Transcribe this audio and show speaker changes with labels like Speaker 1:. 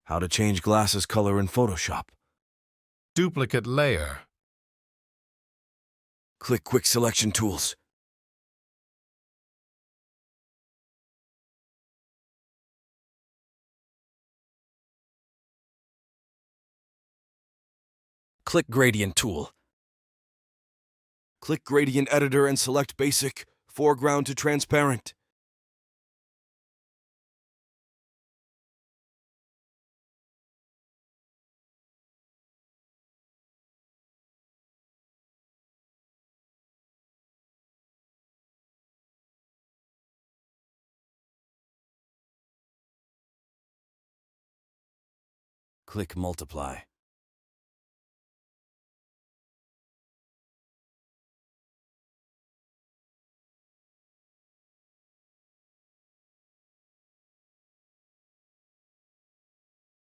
Speaker 1: How to change glasses color in Photoshop.
Speaker 2: Duplicate layer.
Speaker 1: Click Quick Selection Tools. Click Gradient Tool. Click Gradient Editor and select Basic, Foreground to Transparent. Click Multiply.